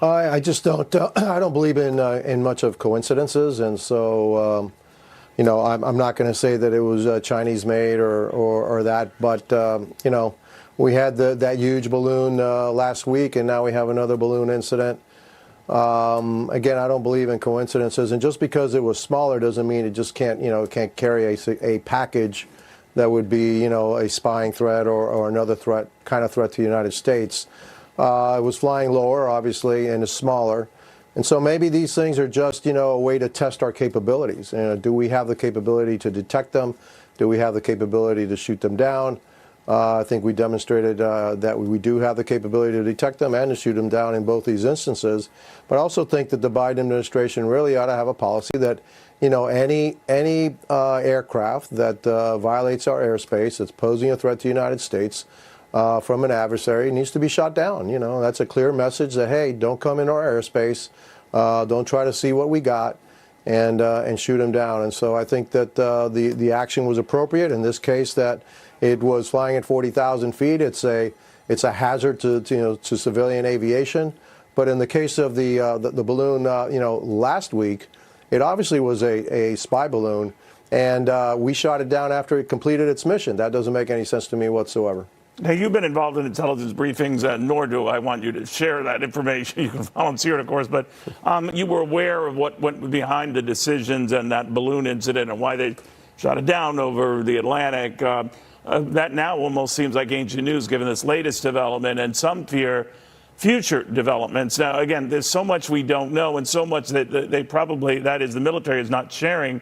I just don't. I don't believe in much of coincidences, and so I'm not going to say that it was Chinese made or that, but we had that huge balloon last week, and now we have another balloon incident. Again, I don't believe in coincidences, and just because it was smaller doesn't mean it just can't carry a package that would be a spying threat or another kind of threat to the United States. It was flying lower, obviously, and is smaller. And so maybe these things are just, a way to test our capabilities. Do we have the capability to detect them? Do we have the capability to shoot them down? I think we demonstrated that we do have the capability to detect them and to shoot them down in both these instances. But I also think that the Biden administration really ought to have a policy that, any aircraft that violates our airspace, that's posing a threat to the United States, from an adversary needs to be shot down. That's a clear message that, hey, don't come in our airspace, don't try to see what we got, and shoot them down. And so I think that the action was appropriate in this case. That it was flying at 40,000 feet. It's a hazard to civilian aviation. But in the case of the balloon, last week, it obviously was a spy balloon, and we shot it down after it completed its mission. That doesn't make any sense to me whatsoever. Now, you've been involved in intelligence briefings, nor do I want you to share that information. You can volunteer it, of course, but you were aware of what went behind the decisions and that balloon incident and why they shot it down over the Atlantic. That now almost seems like ancient news, given this latest development, and some fear future developments. Now, again, there's so much we don't know, and so much that the military is not sharing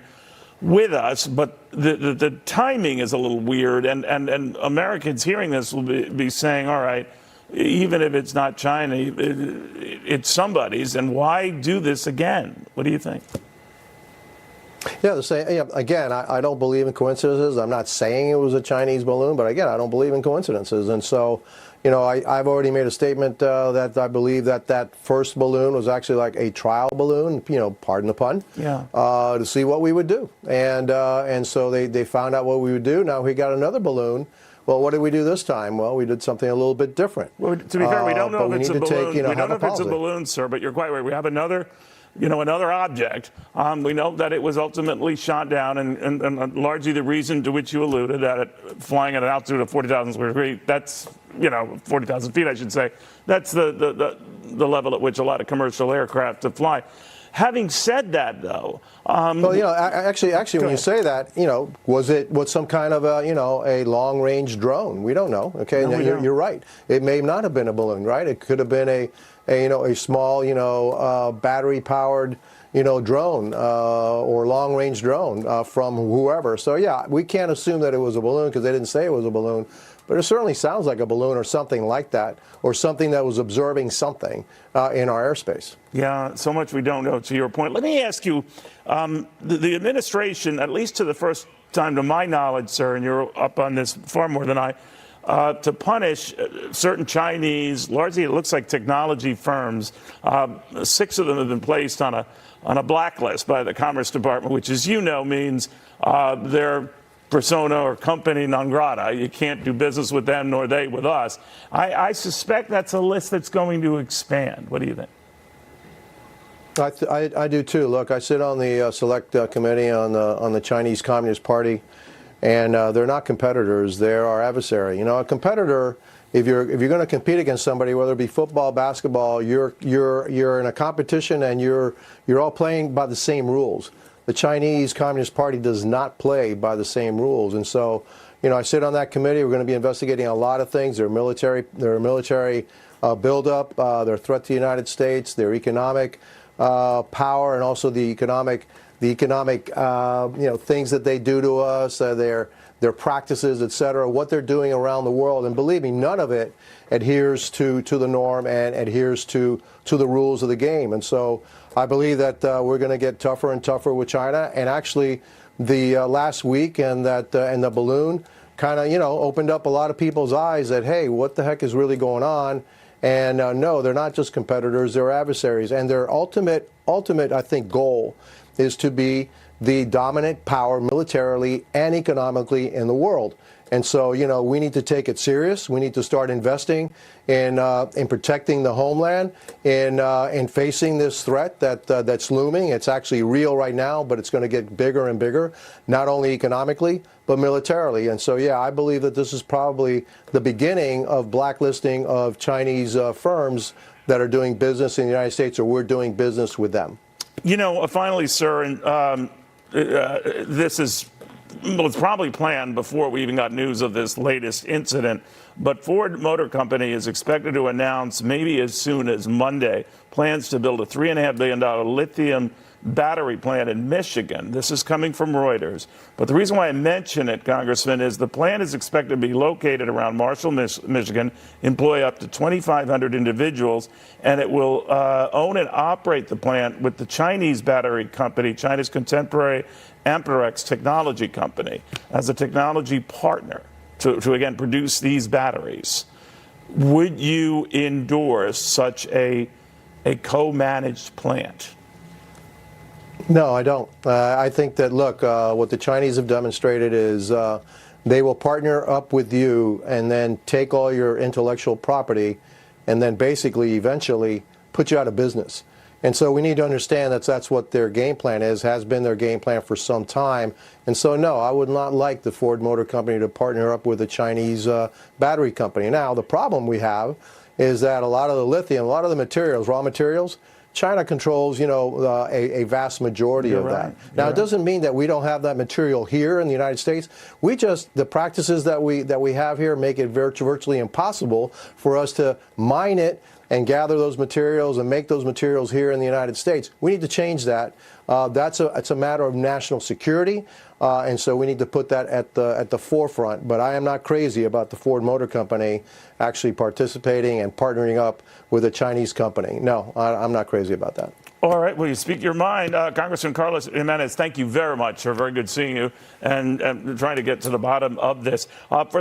with us, but the timing is a little weird, and Americans hearing this will be saying, all right, even if it's not China, it's somebody's, and why do this again? What do you think? Yeah, again, I don't believe in coincidences. I'm not saying it was a Chinese balloon, but again, I don't believe in coincidences. And so, I've already made a statement that I believe that first balloon was actually like a trial balloon, pardon the pun, to see what we would do. And so they found out what we would do. Now we got another balloon. Well, what did we do this time? Well, we did something a little bit different. Well, to be fair, we don't know if it's a balloon. We don't know if it's a balloon, sir, but you're quite right. We have another object. We know that it was ultimately shot down, and largely the reason to which you alluded, that it flying at an altitude of 40,000 square feet, that's, 40,000 feet, I should say. That's the level at which a lot of commercial aircraft fly. Having said that, though, well, actually, when you say that, was some kind of a long-range drone? We don't know. Okay, no, you're right. It may not have been a balloon, right? It could have been a small, battery-powered, drone or long-range drone from whoever. So yeah, we can't assume that it was a balloon because they didn't say it was a balloon. But it certainly sounds like a balloon or something like that, or something that was observing something in our airspace. Yeah, so much we don't know, to your point. Let me ask you, the administration, at least to the first time to my knowledge, sir, and you're up on this far more than I, to punish certain Chinese, largely it looks like technology firms. 6 of them have been placed on a blacklist by the Commerce Department, which, as you know, means they're persona or company non grata. You can't do business with them, nor they with us. I suspect that's a list that's going to expand. What do you think? I do too. Look, I sit on the select committee on the Chinese Communist Party, and they're not competitors. They're our adversary. A competitor, if you're going to compete against somebody, whether it be football, basketball, you're in a competition and you're all playing by the same rules. The Chinese Communist Party does not play by the same rules. And so, I sit on that committee. We're going to be investigating a lot of things. Their military buildup, their threat to the United States, their economic power, and also the economic things that they do to us, their practices, et cetera, what they're doing around the world. And believe me, none of it adheres to the norm and adheres to the rules of the game. And so I believe that we're going to get tougher and tougher with China. And actually, the last week and the balloon kind of opened up a lot of people's eyes that, hey, what the heck is really going on? And no, they're not just competitors; they're adversaries. And their ultimate, I think, goal is to be the dominant power militarily and economically in the world. And so, you know, we need to take it serious. We need to start investing in protecting the homeland, in facing this threat that's looming. It's actually real right now, but it's going to get bigger and bigger, not only economically, but militarily. And so, yeah, I believe that this is probably the beginning of blacklisting of Chinese firms that are doing business in the United States, or we're doing business with them. You know, finally, sir, and this is, well, it's probably planned before we even got news of this latest incident, but Ford Motor Company is expected to announce maybe as soon as Monday plans to build a $3.5 billion lithium battery plant in Michigan. This is coming from Reuters. But the reason why I mention it, Congressman, is the plant is expected to be located around Marshall, Michigan, employ up to 2,500 individuals, and it will own and operate the plant with the Chinese battery company, China's contemporary Amperex technology company, as a technology partner to again, produce these batteries. Would you endorse such a co-managed plant? No, I don't. I think that, look, what the Chinese have demonstrated is they will partner up with you and then take all your intellectual property and then basically eventually put you out of business. And so we need to understand that that's what their game plan is, has been their game plan for some time. And so, no, I would not like the Ford Motor Company to partner up with a Chinese battery company. Now, the problem we have is that a lot of the lithium, a lot of the materials, raw materials, China controls, you know, a vast majority of that. Now, it doesn't mean that we don't have that material here in the United States. We just, the practices that we have here make it virtually impossible for us to mine it and gather those materials and make those materials here in the United States. We need to change that. It's a matter of national security, and so we need to put that at the forefront. But I am not crazy about the Ford Motor Company actually participating and partnering up with a Chinese company. No, I'm not crazy about that. All right. Well, you speak your mind. Congressman Carlos Gimenez, thank you very much. Very good seeing you and trying to get to the bottom of this. For